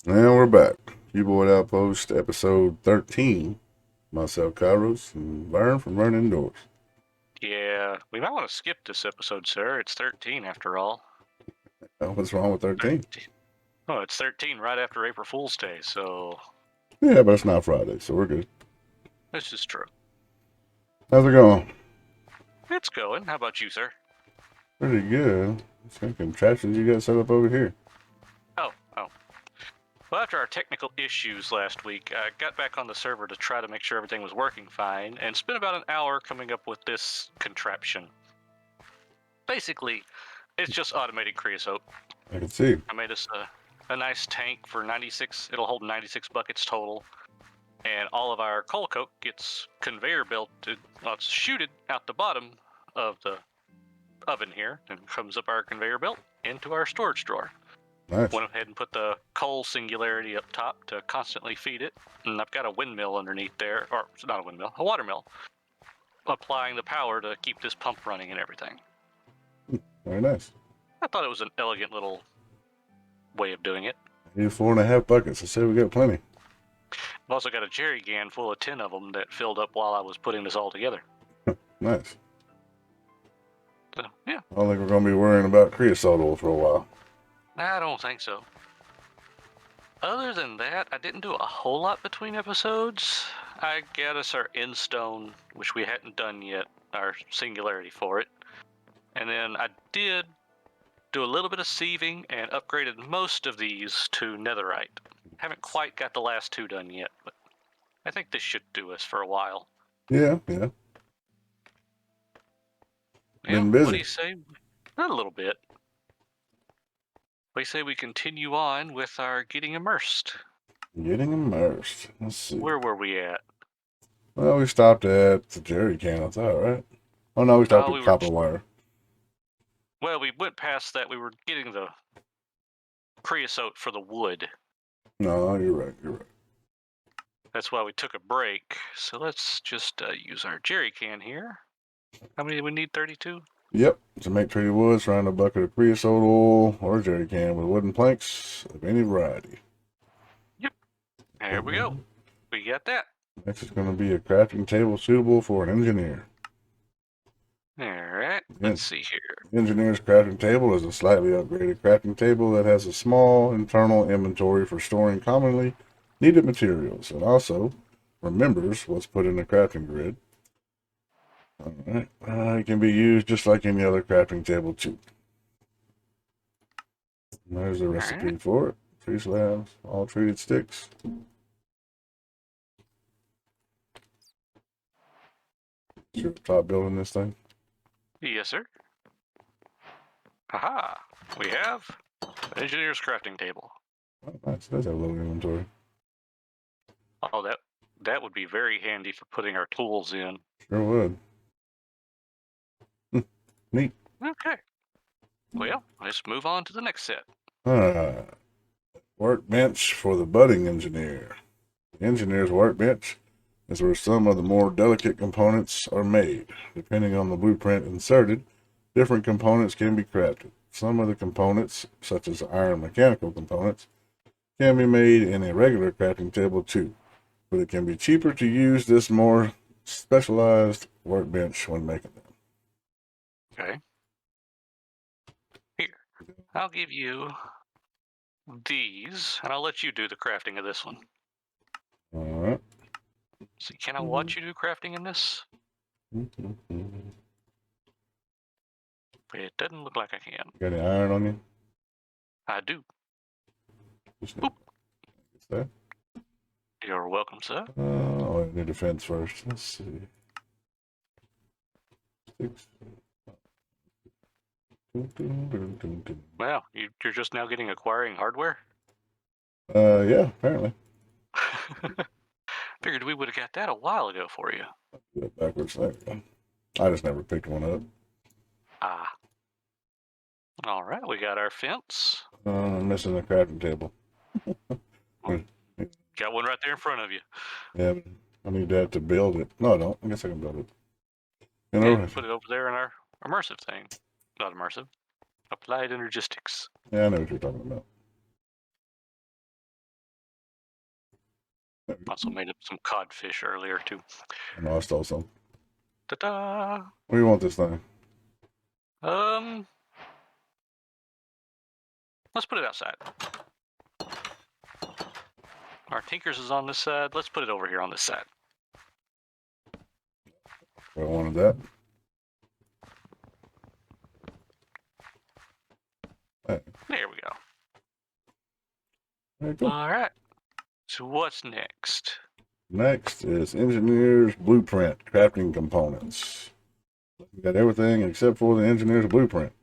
And we're back. Cuboid Outpost, episode 13. Myself, Kairos, and Vern from Vern and I. Yeah, we might want to skip this episode, sir. It's 13 after all. What's wrong with 13? 13. Oh, it's 13 right after April Fool's Day, so Yeah, but it's not Friday, so we're good. this is true. How's it going? It's going. How about you, sir? Pretty good. Some contraptions you got set up over here. Oh. Well, after our technical issues last week, I got back on the server to try to make sure everything was working fine, and spent about an hour coming up with this contraption. Basically, it's just automated creosote. I can see. I made us a nice tank for 96. It'll hold 96 buckets total. And all of our coal coke gets conveyor belted, it's shooted out the bottom of the oven here and comes up our conveyor belt into our storage drawer. Nice. Went ahead and put the coal singularity up top to constantly feed it, and I've got a windmill underneath there, or it's not a windmill, a water mill, applying the power to keep this pump running and everything. Very nice. I thought it was an elegant little way of doing it. I need 4.5 buckets. I say we got plenty. I've also got a jerry can full of 10 of them that filled up while I was putting this all together. Nice. So, yeah. I don't think we're going to be worrying about creosote oil for a while. I don't think so. Other than that, I didn't do a whole lot between episodes. I got us our end stone, which we hadn't done yet, our singularity for it. And then I did do a little bit of sieving and upgraded most of these to netherite. Haven't quite got the last two done yet, but I think this should do us for a while. Yeah. Been busy. What do you say? A little bit. What do you say we continue on with our getting immersed? Getting immersed. Let's see. Where were we at? Well, we stopped at the jerry can, I thought, right? Oh, no, we stopped at copper wire. Well, we went past that. We were getting the creosote for the wood. No, you're right. That's why we took a break. So let's just use our jerry can here. How many do we need? 32? Yep. To make treated wood, surround a bucket of creosote oil or jerry can with wooden planks of any variety. Yep. There we go. We got that. Next is going to be a crafting table suitable for an engineer. Alright, let's see here. The engineer's crafting table is a slightly upgraded crafting table that has a small internal inventory for storing commonly needed materials and also remembers what's put in the crafting grid. Alright, it can be used just like any other crafting table too. And there's the recipe for it. 3 slabs, all treated sticks. You're top building this thing? Yes, sir. Haha, we have an engineer's crafting table. Oh, nice. It does have a little inventory. Oh, that would be very handy for putting our tools in. Sure would. Neat. Okay. Well, let's move on to the next set. Workbench for the budding engineer. The engineer's workbench is where some of the more delicate components are made. Depending on the blueprint inserted, different components can be crafted. Some of the components, such as iron mechanical components, can be made in a regular crafting table too, but it can be cheaper to use this more specialized workbench when making them. Okay. Here, I'll give you these, and I'll let you do the crafting of this one. All right. See, can I watch you do crafting in this? It doesn't look like I can. Got any iron on you? I do. Boop. That? You're welcome, sir. Oh, I need defense first. Let's see. 6. Well, you're just now acquiring hardware? Yeah, apparently. Figured we would have got that a while ago for you. Do it backwards. There we go. I just never picked one up. Ah. All right, we got our fence. I'm missing the crafting table. Got one right there in front of you. Yeah, but I need that to build it. No, I don't. I guess I can build it. You know, put it over there in our immersive thing. Not immersive. Applied energistics. Yeah, I know what you're talking about. Also made up some codfish earlier too. I know I stole some. Ta-da! What do you want this thing? Let's put it outside. Our Tinkers is on this side. Let's put it over here on this side. I wanted that. Hey, There we go. there you go. All right. So what's next? Next is Engineer's Blueprint, crafting components. We got everything except for the Engineer's Blueprint.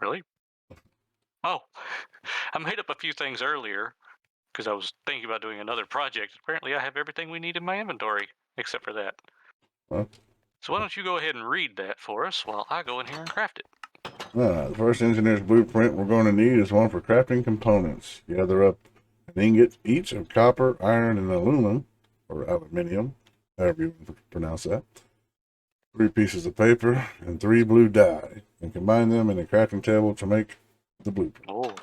Really? Oh, I made up a few things earlier because I was thinking about doing another project. Apparently, I have everything we need in my inventory except for that. Huh? So why don't you go ahead and read that for us while I go in here and craft it? The first Engineer's Blueprint we're going to need is one for crafting components. Gather up an ingot each of copper, iron, and aluminum, or aluminium, however you want to pronounce that. 3 pieces of paper and 3 blue dye, and combine them in a crafting table to make the blueprint. Oh,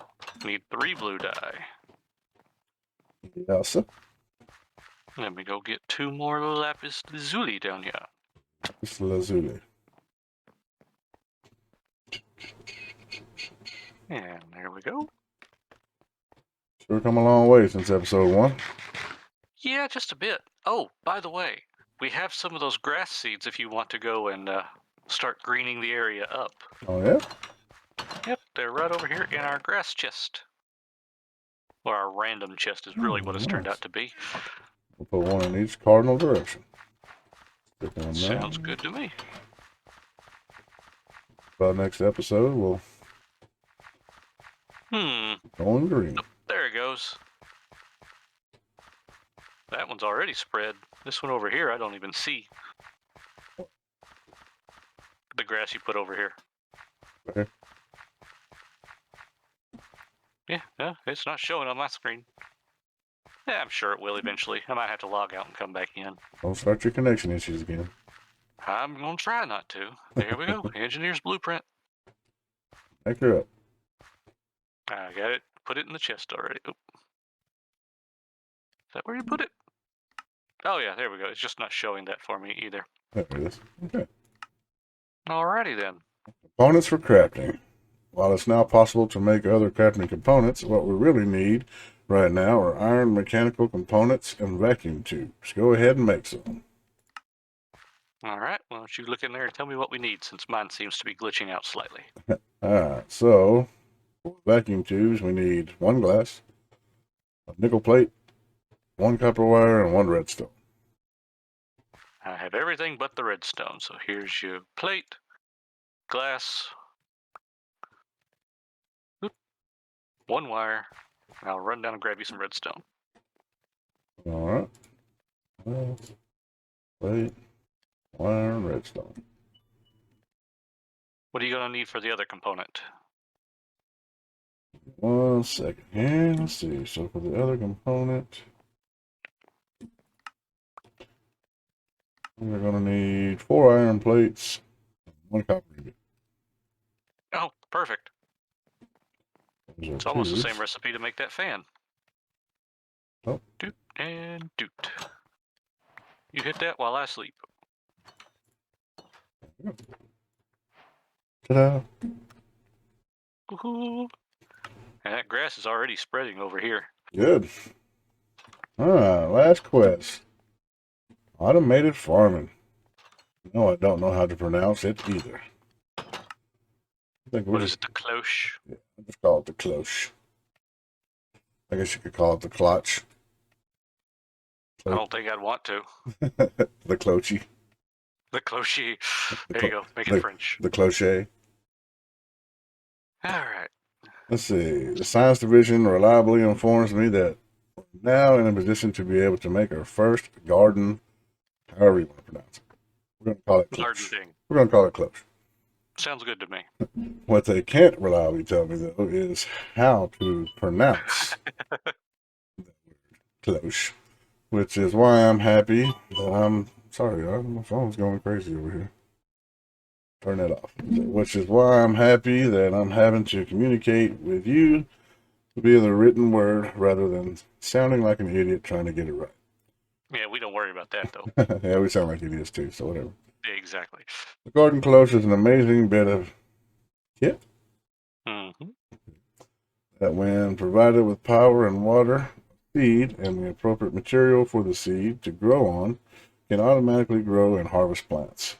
need 3 blue dye. Yes, sir. Let me go get 2 more lapis lazuli down here. It's lazuli. And there we go. Sure come a long way since episode 1. Yeah, just a bit. Oh, by the way, we have some of those grass seeds if you want to go and start greening the area up. Oh, yeah? Yep, they're right over here in our grass chest. Or our random chest is really what it's turned out to be. We'll put one in each cardinal direction. Stick one Sounds there. good to me. By next episode, we'll go in green. Oh, there it goes. That one's already spread. This one over here, I don't even see. The grass you put over here. Okay. Yeah, it's not showing on my screen. Yeah, I'm sure it will eventually. I might have to log out and come back in. Don't start your connection issues again. I'm going to try not to. There we go. Engineer's Blueprint. Make her up. I got it. Put it in the chest already. Oop. Is that where you put it? Oh, yeah, there we go. It's just not showing that for me either. There it is. Okay. Alrighty then. Components for crafting. While it's now possible to make other crafting components, what we really need right now are iron mechanical components and vacuum tubes. Go ahead and make some. Alright, why don't you look in there and tell me what we need, since mine seems to be glitching out slightly. Alright, so for vacuum tubes, we need 1 glass, a nickel plate, 1 copper wire, and 1 redstone. I have everything but the redstone, so here's your plate, glass, 1 wire, and I'll run down and grab you some redstone. Alright. Plate, wire, and redstone. What are you going to need for the other component? 1 second here. Let's see. So for the other component, we're going to need 4 iron plates, 1 copper ingot. Oh, perfect. Those are It's almost the tubes. same recipe to make that fan. Oh. Doot and doot. You hit that while I sleep. Ta-da! Woohoo! And that grass is already spreading over here. Good. Alright, last quest. Automated farming. No, I don't know how to pronounce it either. I think What is it, the cloche? Yeah, I'll just call it the cloche. I guess you could call it the clutch. I don't think I'd want to. The cloche. The cloche. There you go. Make it French. The cloche. Alright. Let's see. The science division reliably informs me that we're now in a position to be able to make our first garden, however you want to pronounce it. We're going to call it Garden cloche. thing. We're going to call it cloche. Sounds good to me. What they can't reliably tell me, though, is how to pronounce that word, cloche. Which is why I'm happy that I'm... Sorry, my phone's going crazy over here. Turn that off. Which is why I'm happy that I'm having to communicate with you via the written word rather than sounding like an idiot trying to get it right. Yeah, we don't worry about that, though. Yeah, we sound like idiots too, so whatever. Exactly. The garden close is an amazing bit of kit Mm-hmm. that, when provided with power and water, seed, and the appropriate material for the seed to grow on, can automatically grow and harvest plants.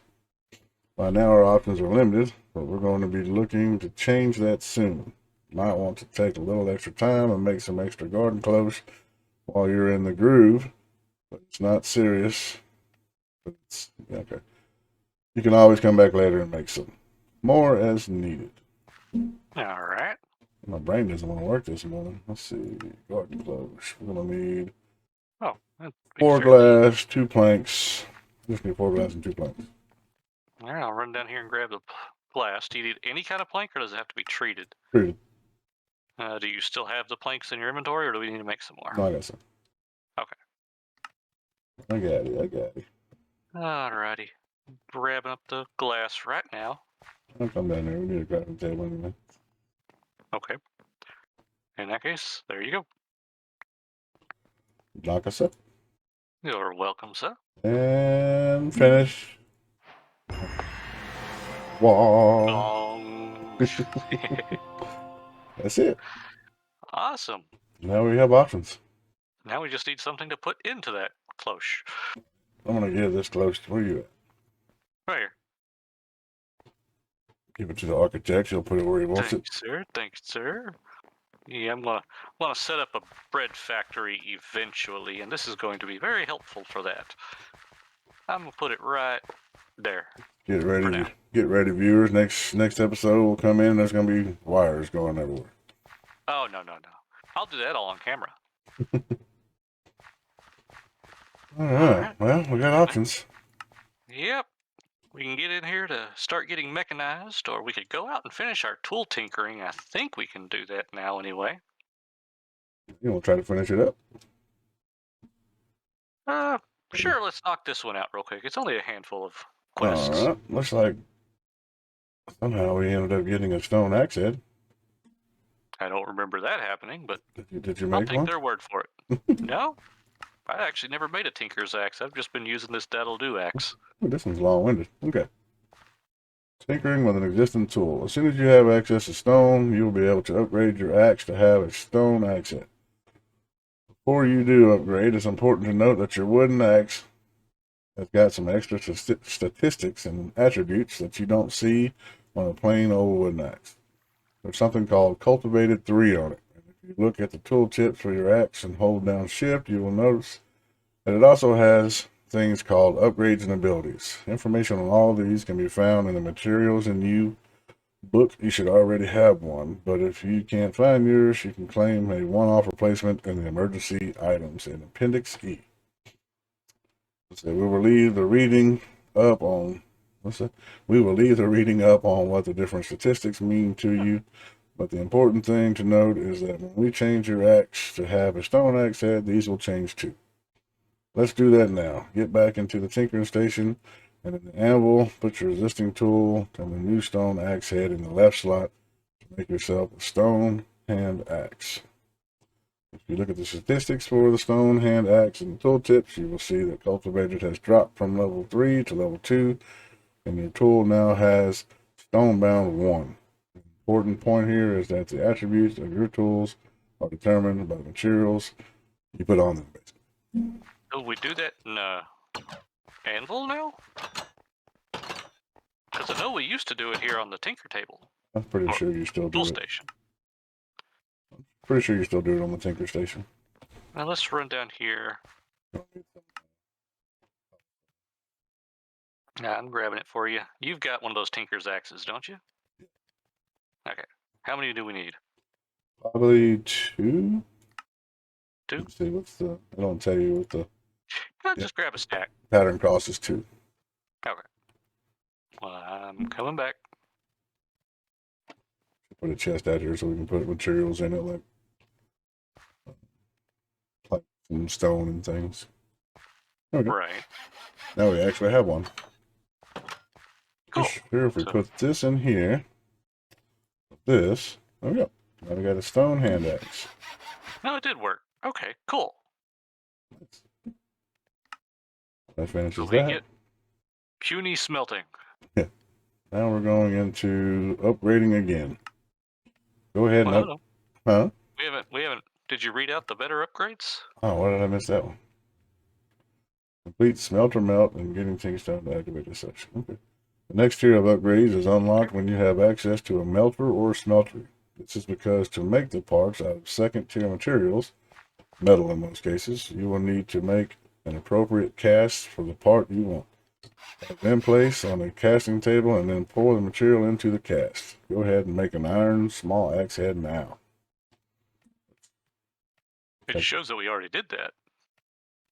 By now, our options are limited, but we're going to be looking to change that soon. Might want to take a little extra time and make some extra garden close while you're in the groove, but it's not serious. But it's okay. You can always come back later and make some more as needed. All right. My brain doesn't want to work this morning. Let's see. Garden close. We're going to need Oh, that'd be 4 fairly- glass, 2 planks. Just need 4 glass and 2 planks. All right, I'll run down here and grab the glass. Do you need any kind of plank, or does it have to be treated? Treated. Do you still have the planks in your inventory, or do we need to make some more? No, I got some. Okay. I got it. Alrighty. Grabbing up the glass right now. I'll come down there. We need a crafting table anyway. Okay. In that case, there you go. Knock us up. You're welcome, sir. And finish. Wow. Gongs. That's it. Awesome. Now we have options. Now we just need something to put into that cloche. I'm going to give this close to where you at. Right here. Give it to the architect. He'll put it where he wants Thank it. you, sir. Thank you, sir. Yeah, I'm gonna set up a bread factory eventually, and this is going to be very helpful for that. I'm gonna put it right there. Get For ready, now. get ready, viewers. Next episode will come in. There's going to be wires going everywhere. Oh, no. I'll do that all on camera. All right. Well, we got options. Yep. We can get in here to start getting mechanized, or we could go out and finish our tool tinkering. I think we can do that now anyway. You want to try to finish it up? Sure, let's knock this one out real quick. It's only a handful of quests. All right. Looks like somehow we ended up getting a stone axe head. I don't remember that happening, but Did you I'll make take one? their word for it. No? I actually never made a tinker's axe. I've just been using this that'll-do axe. Ooh, this one's long-winded. Okay. Tinkering with an existing tool. As soon as you have access to stone, you'll be able to upgrade your axe to have a stone axe head. Before you do upgrade, it's important to note that your wooden axe has got some extra statistics and attributes that you don't see on a plain old wooden axe. There's something called cultivated 3 on it. And if you look at the tooltips for your axe and hold down shift, you will notice that it also has things called upgrades and abilities. Information on all of these can be found in the materials and you book. You should already have one, but if you can't find yours, you can claim a one-off replacement in the emergency items in Appendix E. So we will leave the reading up on what the different statistics mean to you. But the important thing to note is that when we change your axe to have a stone axe head, these will change too. Let's do that now. Get back into the tinkering station, and in the anvil, put your existing tool and the new stone axe head in the left slot to make yourself a stone hand axe. If you look at the statistics for the stone hand axe and the tooltips, you will see that cultivated has dropped from level 3 to level 2, and your tool now has stonebound 1. The important point here is that the attributes of your tools are determined by the materials you put on them, basically. Oh, we do that in anvil now? Because I know we used to do it here on the tinker table. I'm pretty sure you still do Tool it. station. Pretty sure you still do it on the tinker station. Now let's run down here. Yeah, I'm grabbing it for you. You've got one of those tinker's axes, don't you? Okay. How many do we need? Probably 2. 2? Let's see, I don't tell you what the Just grab a stack. pattern cost is 2. Okay. Well, I'm coming back. Put a chest out here so we can put materials in it, like some stone and things. Okay. Right. Now we actually have one. Cool. Here, if we put this in here, there we go. Now we got a stone hand axe. No, it did work. Okay, cool. That So finishes we that. get puny smelting. Now we're going into upgrading again. Go ahead and Oh, up. no. Huh? We haven't. Did you read out the better upgrades? Oh, why did I miss that one? Complete smelter melt and getting things done to activate this section. Okay. The next tier of upgrades is unlocked when you have access to a melter or smelter. This is because to make the parts out of second tier materials, metal in most cases, you will need to make an appropriate cast for the part you want. Then place on a casting table and then pour the material into the cast. Go ahead and make an iron small axe head now. It shows that we already did that.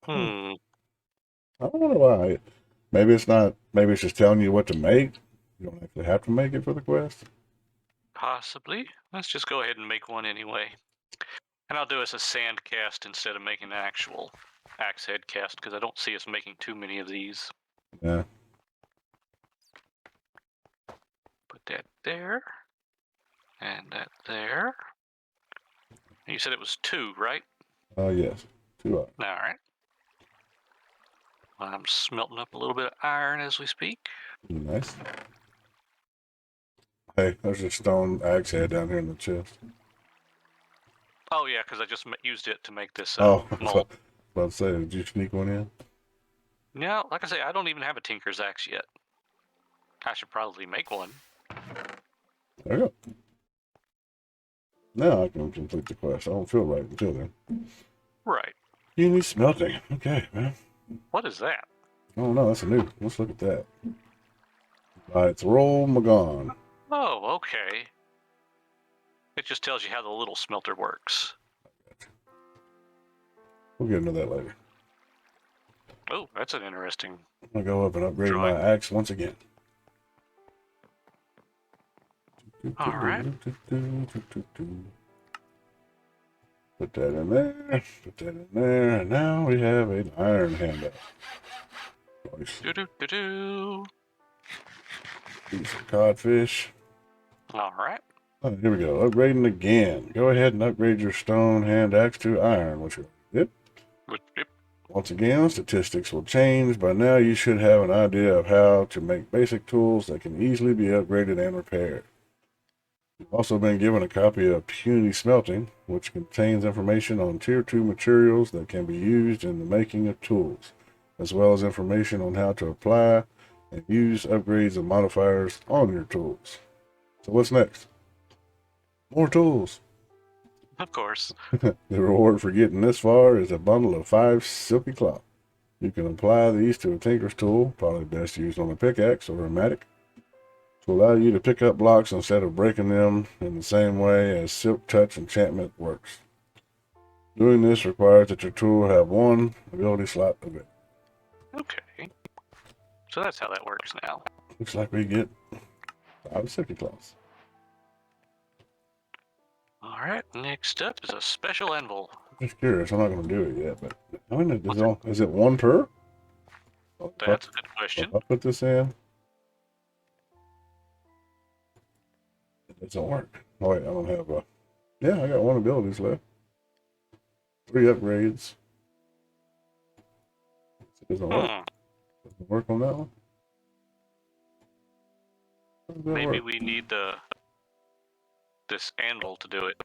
I don't know why. Maybe it's not. Maybe it's just telling you what to make. You don't actually have to make it for the quest. Possibly. Let's just go ahead and make one anyway. And I'll do us a sand cast instead of making an actual axe head cast because I don't see us making too many of these. Yeah. Put that there. And that there. And you said it was 2, right? Yes. 2 iron. Alright. I'm smelting up a little bit of iron as we speak. Nice. Hey, there's a stone axe head down here in the chest. Oh yeah, because I just used it to make this I mold. was about to say, did you sneak one in? No, like I say, I don't even have a Tinker's Axe yet. I should probably make one. There you go. Now I can complete the quest. I don't feel right until then. Right. You need smelting. Okay, man. What is that? Oh no, that's a new. Let's look at that. It's Roll Magon. Oh, okay. It just tells you how the little smelter works. We'll get into that later. Oh, that's an interesting. I'm gonna go up and upgrade drawing. my axe once again. All right. Put that in there. Put that in there. And now we have an iron handout. Nice. Do-do-do-do. Piece of codfish. All right. Oh, here we go. Upgrading again. Go ahead and upgrade your stone hand axe to iron, which you did. Yep. Once again, statistics will change. By now, you should have an idea of how to make basic tools that can easily be upgraded and repaired. You've also been given a copy of Puny Smelting, which contains information on Tier 2 materials that can be used in the making of tools, as well as information on how to apply and use upgrades and modifiers on your tools. So what's next? More tools. Of course. The reward for getting this far is a bundle of 5 silky cloth. You can apply these to a tinker's tool, probably best used on a pickaxe or a mattock, to allow you to pick up blocks instead of breaking them in the same way as Silk Touch enchantment works. Doing this requires that your tool have 1 ability slot available. Okay. So that's how that works now. Looks like we get 5 silky cloths. All right. Next up is a special anvil. Just curious, I'm not going to do it yet, but I mean, is it 1 per? That's a good question. If I put this in, it doesn't work. Oh wait, I don't have a. Yeah, I got 1 abilities left. 3 upgrades. It doesn't work. Doesn't work on that one. Maybe we need this anvil to do it.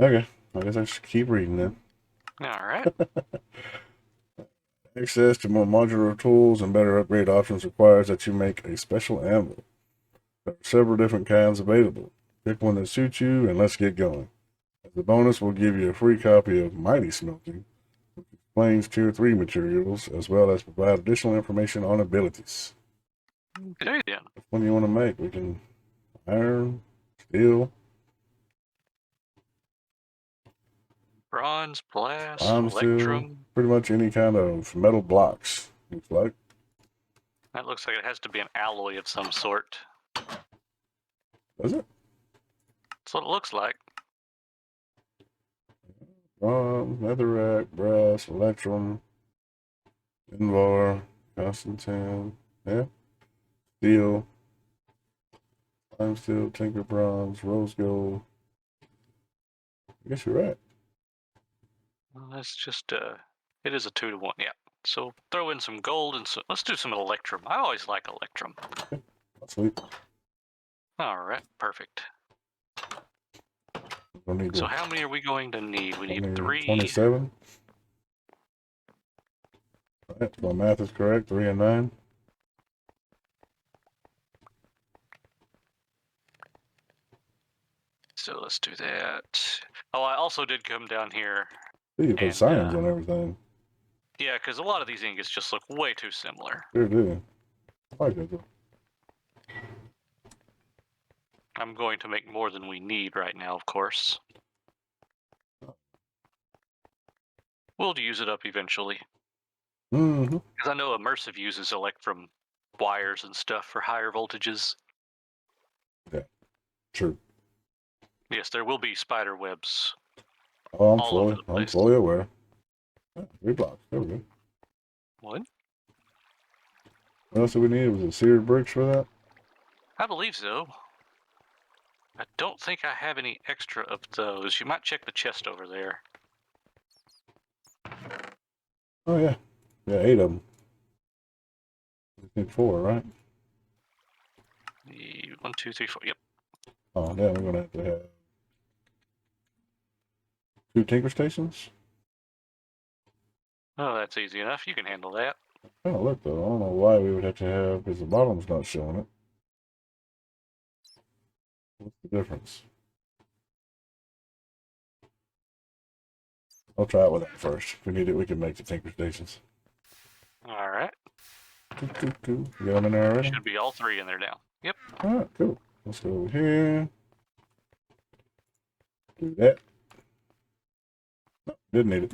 Okay, I guess I should keep reading then. All right. Access to more modular tools and better upgrade options requires that you make a special anvil. There are several different kinds available. Pick one that suits you and let's get going. As a bonus, we'll give you a free copy of Mighty Smelting, which explains Tier 3 materials, as well as provide additional information on abilities. Okay then. Which one do you want to make? We can iron, steel, Bronze, glass, steel, electrum. pretty much any kind of metal blocks, looks like. That looks like it has to be an alloy of some sort. Does it? That's what it looks like. Netherrack, brass, electrum, invar, Constantine, yeah, steel, Lime steel, tinker bronze, rose gold. I guess you're right. Well, that's just it is a 2-to-1. Yeah. So throw in some gold and let's do some electrum. I always like electrum. Sweet. All right, perfect. Don't need So how many are we going to need? We need 3. 27. All right, my math is correct. 3 and 9. So let's do that. Oh, I also did come down here. See, you put And, signs on everything. Yeah, because a lot of these ingots just look way too similar. Sure do. I like it though. I'm going to make more than we need right now, of course. We'll use it up eventually. Mm-hmm. Because I know Immersive uses electrum wires and stuff for higher voltages. Yeah, true. Yes, there will be spider webs. Oh, I'm place. fully aware. 3 blocks. There we go. What? What else do we need? Was it seared bricks for that? I believe so. I don't think I have any extra of those. You might check the chest over there. Oh yeah. Yeah, 8 of them. We need 4, right? 1, 2, 3, 4. Yep. Oh, yeah, we're gonna have to have 2 tinker stations. Oh, that's easy enough. You can handle that. Kind of look though. I don't know why we would have to have, because the bottom's not showing it. What's the difference? I'll try it with that first. If we need it, we can make the tinker stations. All right. You got them in there already? Should be all 3 in there now. Yep. All right, cool. Let's go over here. Do that. Didn't need it.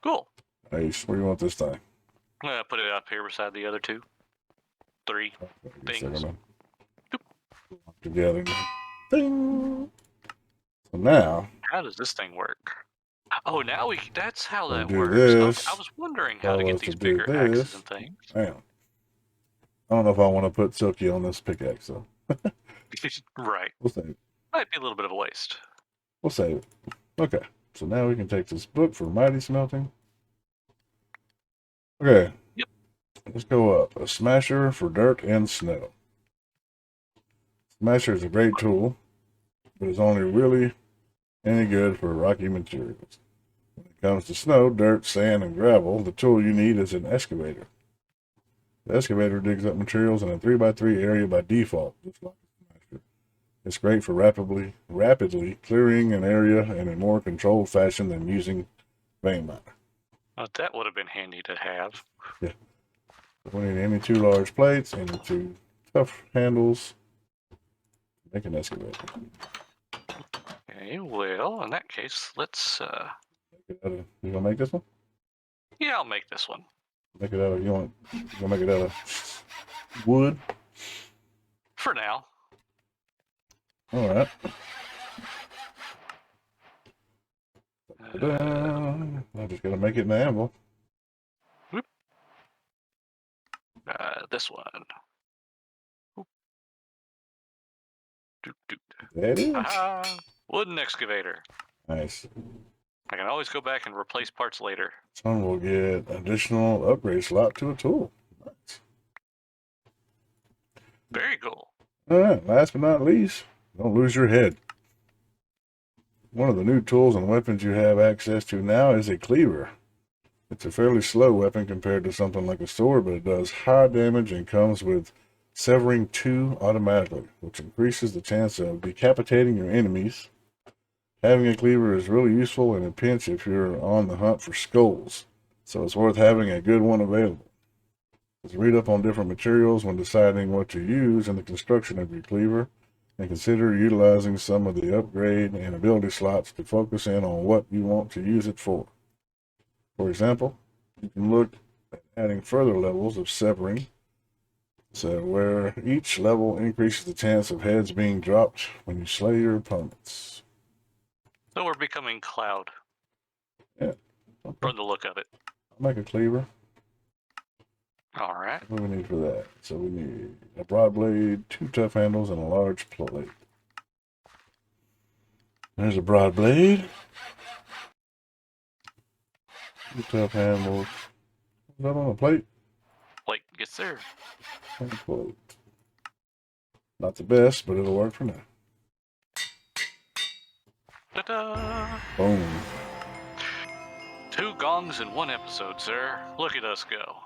Cool. Nice. Where do you want this thing? I'm going to put it up here beside the other 2. 3 things. Together. Ding. So now. How does this thing work? Oh, now that's how that do works. this. Okay. I was wondering how to get these bigger axes and things. Damn. I don't know if I want to put Silky on this pickaxe though. Right. We'll save it. Might be a little bit of a waste. We'll save it. Okay. So now we can take this book for mighty smelting. Okay. Yep. Let's go up. A smasher for dirt and snow. Smasher is a great tool, but it's only really any good for rocky materials. When it comes to snow, dirt, sand, and gravel, the tool you need is an excavator. The excavator digs up materials in a 3x3 area by default, just like a smasher. It's great for rapidly clearing an area in a more controlled fashion than using vein miner. That would have been handy to have. Yeah. We need any 2 large plates, any 2 tough handles. Make an excavator. Okay, well, in that case, let's You gonna make this one? Yeah, I'll make this one. Make it out of you gonna make it out of wood? For now. Alright. I just gotta make it in the anvil. Whoop. This one. Whoop. Doop, doop. There it is. Aha! Wooden excavator. Nice. I can always go back and replace parts later. Someone will get additional upgrade slot to a tool. Nice. Very cool. Alright, last but not least, don't lose your head. One of the new tools and weapons you have access to now is a cleaver. It's a fairly slow weapon compared to something like a sword, but it does high damage and comes with severing 2 automatically, which increases the chance of decapitating your enemies. Having a cleaver is really useful in a pinch if you're on the hunt for skulls, so it's worth having a good one available. Let's read up on different materials when deciding what to use in the construction of your cleaver, and consider utilizing some of the upgrade and ability slots to focus in on what you want to use it for. For example, you can look at adding further levels of severing, so where each level increases the chance of heads being dropped when you slay your opponents. So we're becoming Cloud. Yeah. Okay. From the look of it. I'll make a cleaver. All right. What do we need for that? So we need a broad blade, 2 tough handles, and a large plate. There's a broad blade. 2 tough handles. Is that on a plate? Plate, yes, sir. And a plate. Not the best, but it'll work for now. Ta-da! Boom. 2 gongs in 1 episode, sir. Look at us go.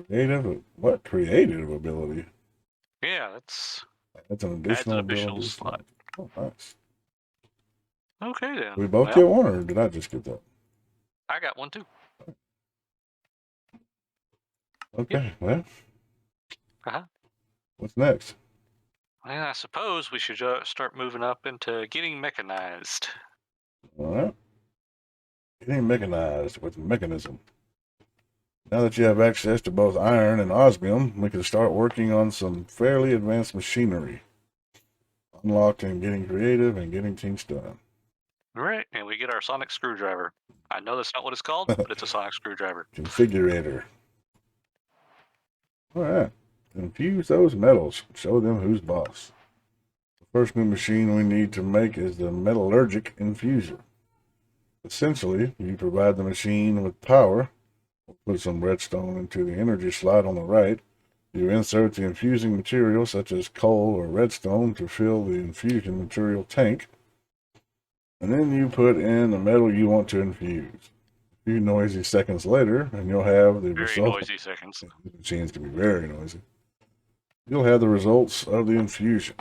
Creative? What creative ability? Yeah, that's That's an adds an additional additional ability slot. slot. Oh, nice. Okay then. We both Well, get one, or did I just get that? I got one too. Okay, well, Uh-huh. what's next? And I suppose we should start moving up into getting mechanized. All right. Getting mechanized with mechanism. Now that you have access to both iron and osmium, we can start working on some fairly advanced machinery. Unlocking getting creative and getting things done. Right, and we get our sonic screwdriver. I know that's not what it's called, but it's a sonic screwdriver. Configurator. All right. Infuse those metals. Show them who's boss. The first new machine we need to make is the Metallurgic Infuser. Essentially, you provide the machine with power. Put some redstone into the energy slot on the right. You insert the infusing material, such as coal or redstone, to fill the infusion material tank. And then you put in the metal you want to infuse. A few noisy seconds later, and you'll have the Very result. noisy seconds. These machines can be very noisy. You'll have the results of the infusion.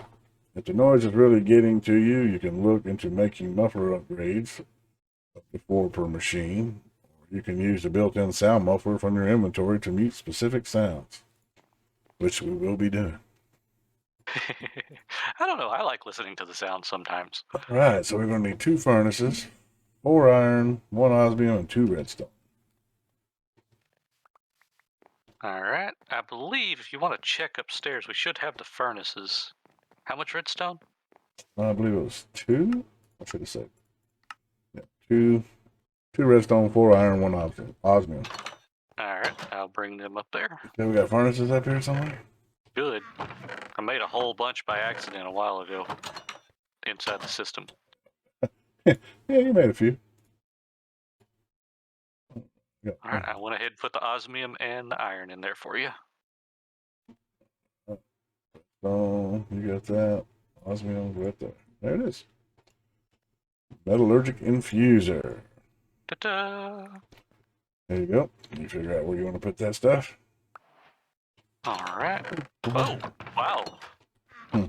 If the noise is really getting to you, you can look into making muffler upgrades, up to 4 per machine. You can use the built-in sound muffler from your inventory to mute specific sounds, which we will be doing. I don't know. I like listening to the sound sometimes. All right, so we're going to need 2 furnaces, 4 iron, 1 osmium, and 2 redstone. All right. I believe if you want to check upstairs, we should have the furnaces. How much redstone? I believe it was 2. I should have said. Yeah, 2 redstone, 4 iron, 1 osmium. All right. I'll bring them up there. Okay, we got furnaces up here somewhere? Good. I made a whole bunch by accident a while ago inside the system. Yeah, you made a few. Yeah. All right. I went ahead and put the osmium and the iron in there for you. So you got that. Osmium right there. There it is. Metallurgic Infuser. Ta-da! There you go. You figure out where you want to put that stuff. All right. Oh, wow. Hmm.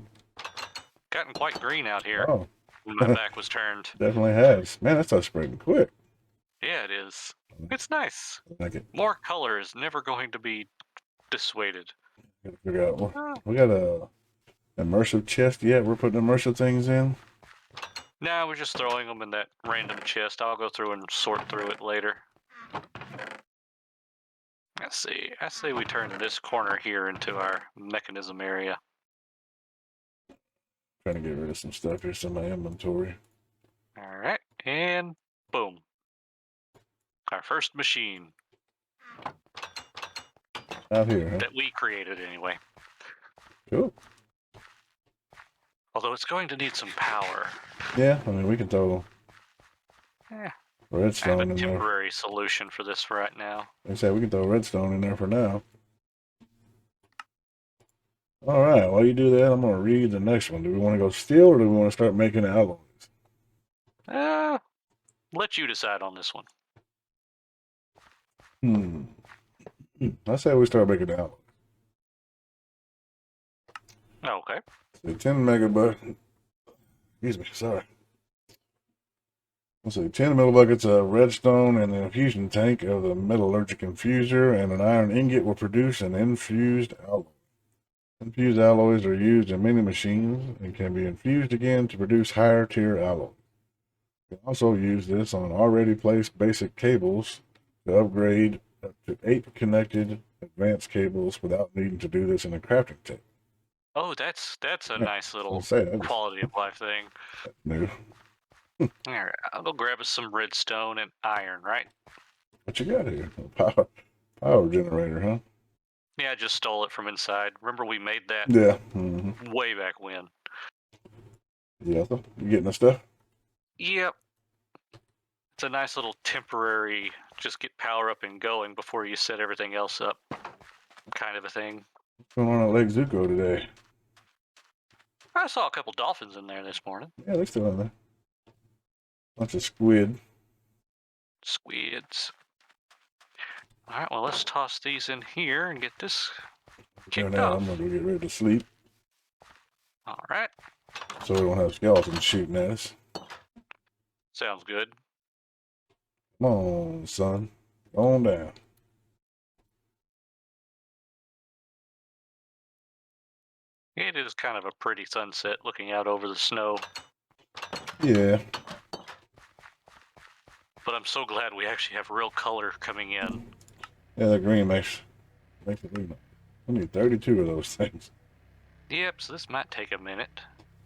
Gotten quite green out here Oh, when my back was turned. definitely has. Man, that stuff's spreading quick. Yeah, it is. It's nice. I like it. More color is never going to be dissuaded. Gotta figure out. We got a immersive chest yet. We're putting immersive things in. Nah, we're just throwing them in that random chest. I'll go through and sort through it later. Let's see. I say we turn this corner here into our mechanism area. Trying to get rid of some stuff here, some of my inventory. All right, and boom. Our first machine. Out here, huh? That we created anyway. Cool. Although it's going to need some power. Yeah, I mean, we can throw I have redstone a in there. temporary solution for this right now. Like I said, we can throw redstone in there for now. All right, while you do that, I'm going to read the next one. Do we want to go steel or do we want to start making alloys? Let you decide on this one. I say we start making alloys. Okay. So 10 megabuckets. Excuse me, sorry. Let's see, 10 millibuckets of redstone and the infusion tank of the metallurgic infuser and an iron ingot will produce an infused alloy. Infused alloys are used in many machines and can be infused again to produce higher tier alloys. You can also use this on already placed basic cables to upgrade up to 8 connected advanced cables without needing to do this in a crafting table. Oh, that's a nice little That quality of life thing. new. All right, I'll go grab us some redstone and iron, right? What you got here? Power generator, huh? Yeah, I just stole it from inside. Remember we made that Yeah. way back when. Yeah, so you getting the stuff? Yep. It's a nice little temporary, just get power up and going before you set everything else up kind of a thing. What's going on at Lake Zuko today? I saw a couple dolphins in there this morning. Yeah, they're still in there. Bunch of squid. Squids. Alright, well, let's toss these in here and get this Doing kicked that, off. I'm gonna go get ready to sleep Alright. so we don't have skeletons shooting at us. Sounds good. Come on, son. Go on down. It is kind of a pretty sunset looking out over the snow. Yeah. But I'm so glad we actually have real color coming in. Yeah, the green makes it look. I need 32 of those things. Yep, so this might take a minute.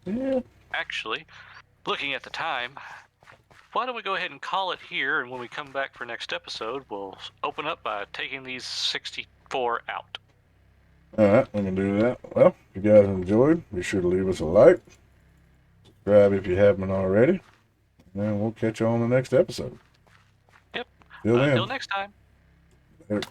Yeah. Actually, looking at the time, why don't we go ahead and call it here, and when we come back for next episode, we'll open up by taking these 64 out. Alright, we can do that. Well, if you guys enjoyed, be sure to leave us a like. Subscribe if you haven't already. And we'll catch you on the next episode. Yep. Till Until then. next time. Later.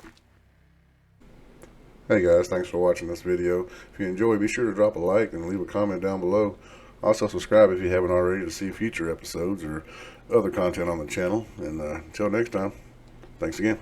Hey guys, thanks for watching this video. If you enjoyed, be sure to drop a like and leave a comment down below. Also subscribe if you haven't already to see future episodes or other content on the channel. And until next time, thanks again.